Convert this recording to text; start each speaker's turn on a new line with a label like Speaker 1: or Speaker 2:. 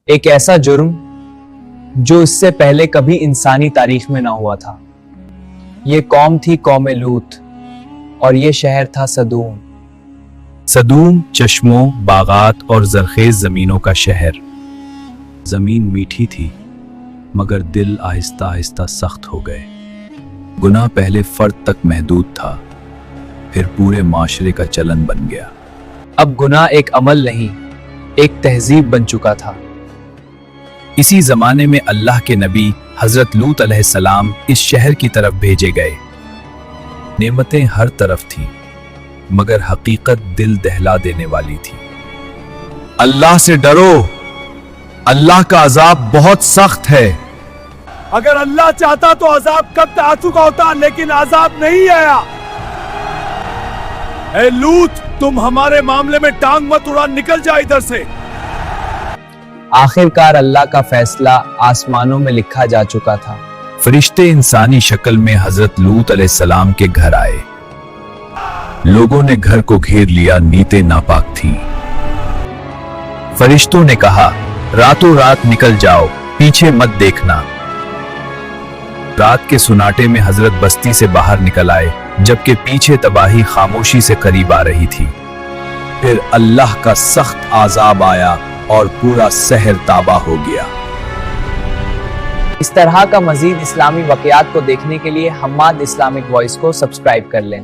Speaker 1: ایک ایسا جرم جو اس سے پہلے کبھی انسانی تاریخ میں نہ ہوا تھا۔ یہ قوم تھی قوم لوط اور یہ شہر تھا سدوم۔
Speaker 2: سدوم چشموں، باغات اور زرخیز زمینوں کا شہر۔ زمین میٹھی تھی مگر دل آہستہ آہستہ سخت ہو گئے۔ گناہ پہلے فرد تک محدود تھا، پھر پورے معاشرے کا چلن بن گیا۔
Speaker 1: اب گناہ ایک عمل نہیں، ایک تہذیب بن چکا تھا۔
Speaker 2: اسی زمانے میں اللہ کے نبی حضرت لوط علیہ السلام اس شہر کی طرف بھیجے گئے۔ نعمتیں ہر طرف تھیں مگر حقیقت دل دہلا دینے والی تھی۔ اللہ سے ڈرو، اللہ کا عذاب بہت سخت ہے۔
Speaker 3: اگر اللہ چاہتا تو عذاب کب آ چکا ہوتا، لیکن عذاب نہیں آیا۔ اے لوط، تم ہمارے معاملے میں ٹانگ مت اڑا، نکل جا ادھر سے۔
Speaker 1: آخر کار اللہ کا فیصلہ آسمانوں میں لکھا جا چکا تھا۔
Speaker 2: فرشتے انسانی شکل میں حضرت لوط علیہ السلام کے گھر آئے۔ لوگوں نے گھر کو گھیر لیا، نیتیں ناپاک تھیں۔ فرشتوں نے کہا، راتوں رات نکل جاؤ، پیچھے مت دیکھنا۔ رات کے سناٹے میں حضرت بستی سے باہر نکل آئے، جبکہ پیچھے تباہی خاموشی سے قریب آ رہی تھی۔ پھر اللہ کا سخت عذاب آیا اور پورا شہر تابہ ہو گیا۔
Speaker 1: اس طرح کا مزید اسلامی واقعات کو دیکھنے کے لیے حماد اسلامک وائس کو سبسکرائب کر لیں۔